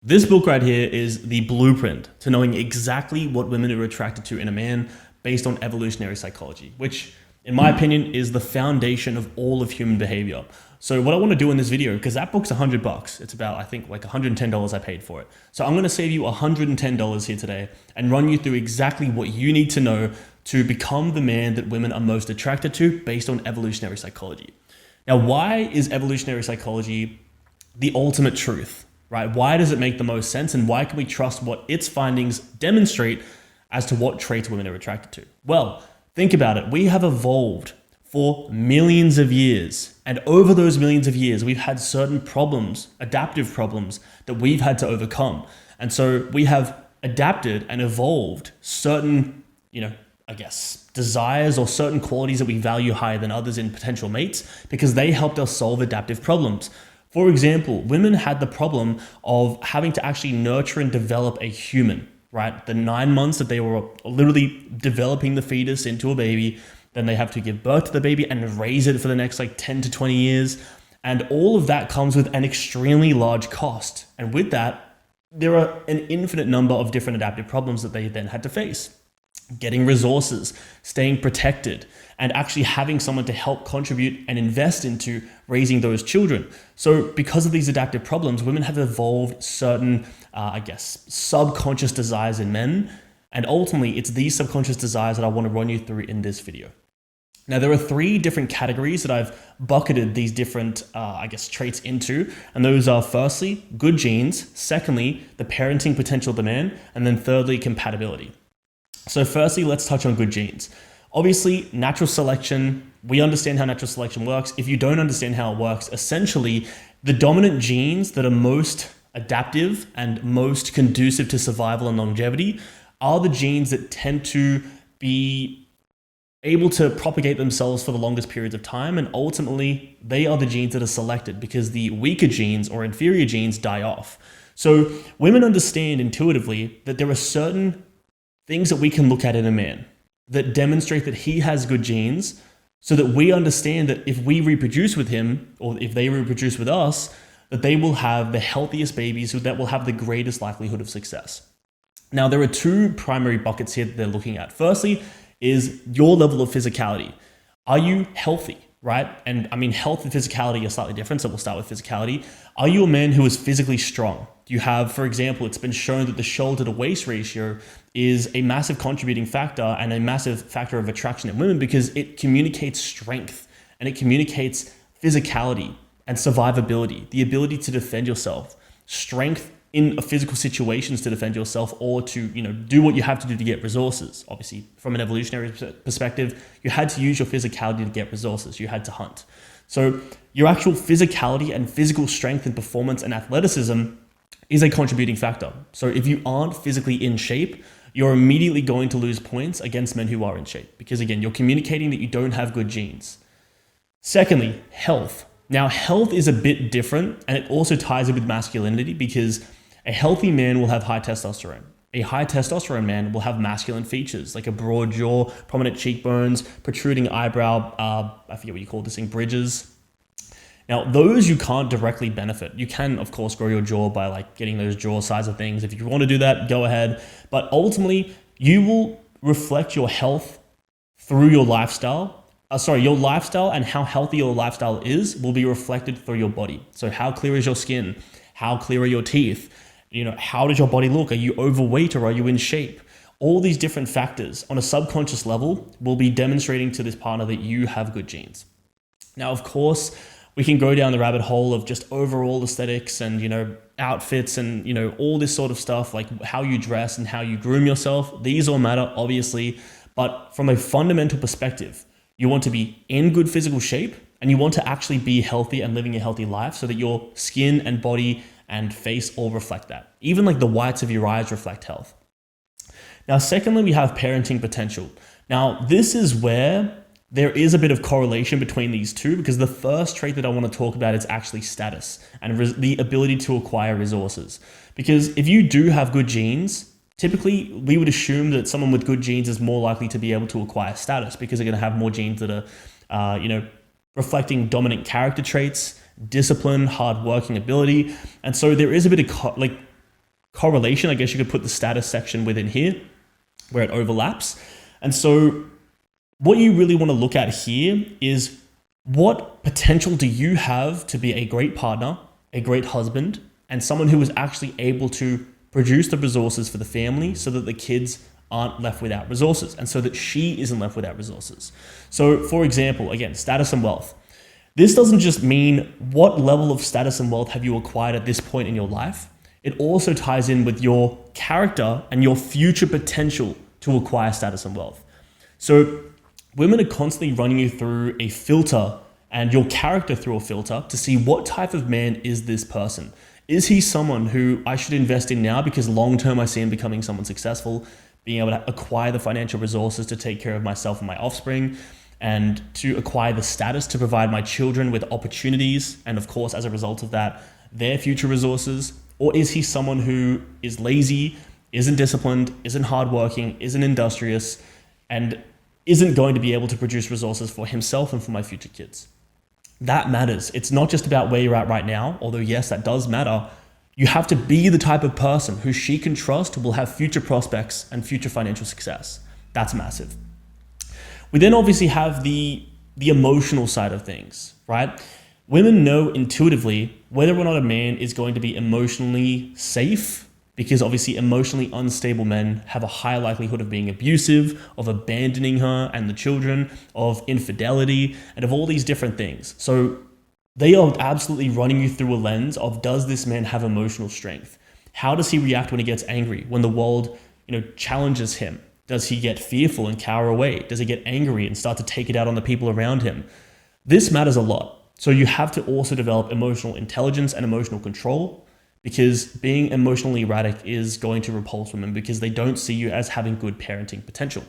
This book right here is the blueprint to knowing exactly what women are attracted to in a man based on evolutionary psychology, which in my opinion is the foundation of all of human behavior. So what I want to do in this video, because that book's $100, it's about, I think, like $110 I paid for it. So I'm going to save you $110 here today and run you through exactly what you need to know to become the man that women are most attracted to based on evolutionary psychology. Now, why is evolutionary psychology the ultimate truth, right? Why does it make the most sense, and why can we trust what its findings demonstrate as to what traits women are attracted to? Well, think about it. We have evolved for millions of years, and over those millions of years, we've had certain problems, adaptive problems that we've had to overcome. And so we have adapted and evolved certain, I guess, desires or certain qualities that we value higher than others in potential mates because they helped us solve adaptive problems. For example, women had the problem of having to actually nurture and develop a human, right? The 9 months that they were literally developing the fetus into a baby, then they have to give birth to the baby and raise it for the next 10 to 20 years. And all of that comes with an extremely large cost. And with that, there are an infinite number of different adaptive problems that they then had to face. Getting resources, staying protected, and actually having someone to help contribute and invest into raising those children. So because of these adaptive problems, women have evolved certain, subconscious desires in men. And ultimately, it's these subconscious desires that I want to run you through in this video. Now, there are 3 different categories that I've bucketed these different, traits into. And those are firstly, good genes. Secondly, the parenting potential of the man. And then thirdly, compatibility. So firstly, let's touch on good genes. Obviously, natural selection, we understand how natural selection works. If you don't understand how it works, essentially, the dominant genes that are most adaptive and most conducive to survival and longevity are the genes that tend to be able to propagate themselves for the longest periods of time. And ultimately, they are the genes that are selected because the weaker genes or inferior genes die off. So women understand intuitively that there are certain things that we can look at in a man that demonstrate that he has good genes, so that we understand that if we reproduce with him, or if they reproduce with us, that they will have the healthiest babies that will have the greatest likelihood of success. Now, there are 2 primary buckets here that they're looking at. Firstly is your level of physicality. Are you healthy, right? And I mean, health and physicality are slightly different, so we'll start with physicality. Are you a man who is physically strong? Do you have, for example, it's been shown that the shoulder to waist ratio is a massive contributing factor and a massive factor of attraction in women because it communicates strength and it communicates physicality and survivability, the ability to defend yourself, strength in physical situations to defend yourself or to, do what you have to do to get resources. Obviously, from an evolutionary perspective, you had to use your physicality to get resources. You had to hunt. So your actual physicality and physical strength and performance and athleticism is a contributing factor. So if you aren't physically in shape, you're immediately going to lose points against men who are in shape because, again, you're communicating that you don't have good genes. Secondly, health. Now, health is a bit different, and it also ties in with masculinity because a healthy man will have high testosterone. A high testosterone man will have masculine features like a broad jaw, prominent cheekbones, protruding eyebrow, I forget what you call this thing, bridges. Now, those you can't directly benefit. You can, of course, grow your jaw by getting those jaw size of things. If you want to do that, go ahead. But ultimately, you will reflect your health through your lifestyle. Your lifestyle and how healthy your lifestyle is will be reflected through your body. So how clear is your skin? How clear are your teeth? How does your body look? Are you overweight or are you in shape? All these different factors on a subconscious level will be demonstrating to this partner that you have good genes. Now, of course, we can go down the rabbit hole of just overall aesthetics and, outfits and, all this sort of stuff, like how you dress and how you groom yourself. These all matter, obviously, but from a fundamental perspective, you want to be in good physical shape and you want to actually be healthy and living a healthy life so that your skin and body and face all reflect that. Even the whites of your eyes reflect health. Now, secondly, we have parenting potential. Now, this is where there is a bit of correlation between these two because the first trait that I want to talk about is actually status and the ability to acquire resources. Because if you do have good genes, typically we would assume that someone with good genes is more likely to be able to acquire status because they're going to have more genes that are, reflecting dominant character traits, discipline, hard working ability. And so there is a bit of correlation. I guess you could put the status section within here where it overlaps. And so what you really want to look at here is, what potential do you have to be a great partner, a great husband, and someone who is actually able to produce the resources for the family so that the kids aren't left without resources and so that she isn't left without resources. So for example, again, status and wealth. This doesn't just mean what level of status and wealth have you acquired at this point in your life. It also ties in with your character and your future potential to acquire status and wealth. So women are constantly running you through a filter and your character through a filter to see what type of man is this person. Is he someone who I should invest in now because long-term I see him becoming someone successful, being able to acquire the financial resources to take care of myself and my offspring, and to acquire the status to provide my children with opportunities, and of course, as a result of that, their future resources? Or is he someone who is lazy, isn't disciplined, isn't hardworking, isn't industrious, and isn't going to be able to produce resources for himself and for my future kids? That matters. It's not just about where you're at right now, although yes, that does matter. You have to be the type of person who she can trust will have future prospects and future financial success. That's massive. We then obviously have the emotional side of things, right? Women know intuitively whether or not a man is going to be emotionally safe, because obviously emotionally unstable men have a high likelihood of being abusive, of abandoning her and the children, of infidelity, and of all these different things. So they are absolutely running you through a lens of, does this man have emotional strength? How does he react when he gets angry, when the world, challenges him? Does he get fearful and cower away? Does he get angry and start to take it out on the people around him? This matters a lot. So you have to also develop emotional intelligence and emotional control, because being emotionally erratic is going to repulse women because they don't see you as having good parenting potential.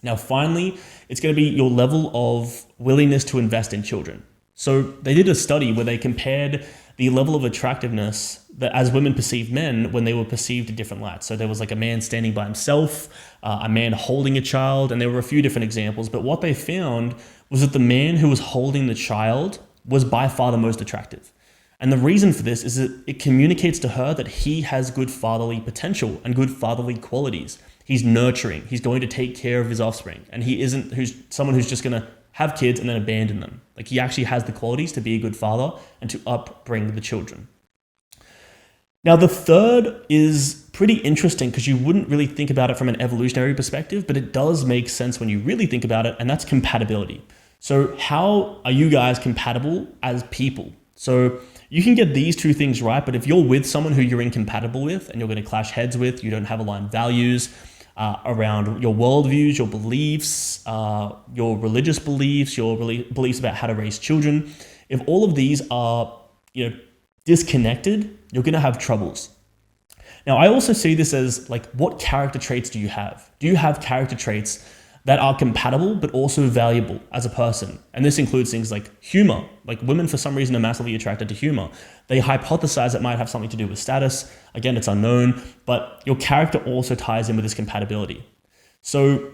Now, finally, it's going to be your level of willingness to invest in children. So they did a study where they compared the level of attractiveness that as women perceived men when they were perceived in different lights. So there was like a man standing by himself, a man holding a child, and there were a few different examples. But what they found was that the man who was holding the child was by far the most attractive. And the reason for this is that it communicates to her that he has good fatherly potential and good fatherly qualities. He's nurturing. He's going to take care of his offspring. And he isn't someone who's just going to have kids and then abandon them. Like, he actually has the qualities to be a good father and to upbring the children. Now, the third is pretty interesting because you wouldn't really think about it from an evolutionary perspective, but it does make sense when you really think about it, and that's compatibility. So how are you guys compatible as people? So you can get these two things right, but if you're with someone who you're incompatible with and you're going to clash heads with, you don't have aligned values around your worldviews, your beliefs, your religious beliefs, your beliefs about how to raise children, if all of these are disconnected, you're going to have troubles. Now, I also see this as like, what character traits do you have? Do you have character traits that are compatible but also valuable as a person? And this includes things like humor. Like, women for some reason are massively attracted to humor. They hypothesize it might have something to do with status. Again, it's unknown, but your character also ties in with this compatibility. So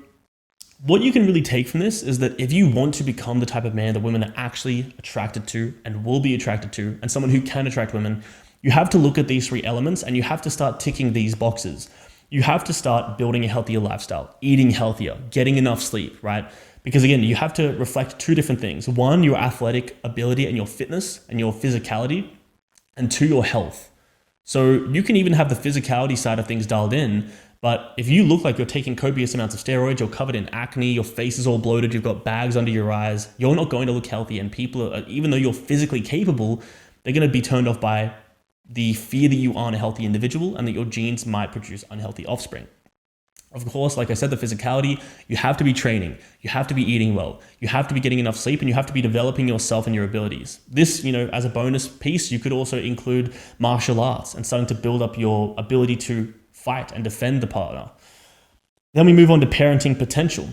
what you can really take from this is that if you want to become the type of man that women are actually attracted to and will be attracted to, and someone who can attract women, you have to look at these three elements and you have to start ticking these boxes. You have to start building a healthier lifestyle, eating healthier, getting enough sleep, right? Because again, you have to reflect two different things. One, your athletic ability and your fitness and your physicality, and two, your health. So you can even have the physicality side of things dialed in, but if you look like you're taking copious amounts of steroids, you're covered in acne, your face is all bloated, you've got bags under your eyes, you're not going to look healthy, and people, even though you're physically capable, they're going to be turned off by the fear that you aren't a healthy individual and that your genes might produce unhealthy offspring. Of course, like I said, the physicality, you have to be training, you have to be eating well, you have to be getting enough sleep, and you have to be developing yourself and your abilities. This, as a bonus piece, you could also include martial arts and starting to build up your ability to fight and defend the partner. Then we move on to parenting potential.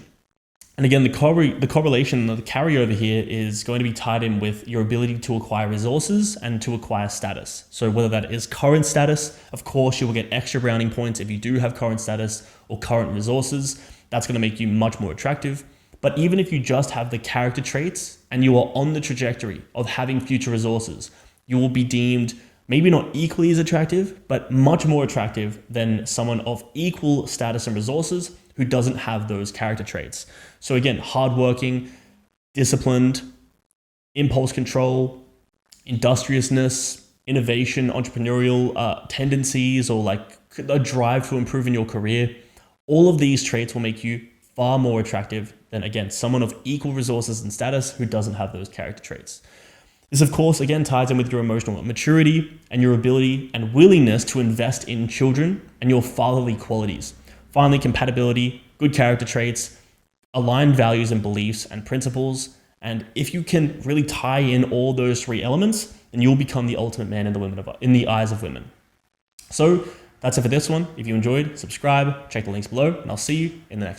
And again, the correlation, the carryover here is going to be tied in with your ability to acquire resources and to acquire status. So whether that is current status, of course, you will get extra browning points if you do have current status or current resources. That's going to make you much more attractive. But even if you just have the character traits and you are on the trajectory of having future resources, you will be deemed maybe not equally as attractive, but much more attractive than someone of equal status and resources who doesn't have those character traits. So again, hardworking, disciplined, impulse control, industriousness, innovation, entrepreneurial tendencies, or like a drive to improve in your career. All of these traits will make you far more attractive than, again, someone of equal resources and status who doesn't have those character traits. This, of course, again, ties in with your emotional maturity and your ability and willingness to invest in children and your fatherly qualities. Finally, compatibility, good character traits, aligned values and beliefs and principles. And if you can really tie in all those three elements, then you'll become the ultimate man in the eyes of women. So that's it for this one. If you enjoyed, subscribe, check the links below, and I'll see you in the next one.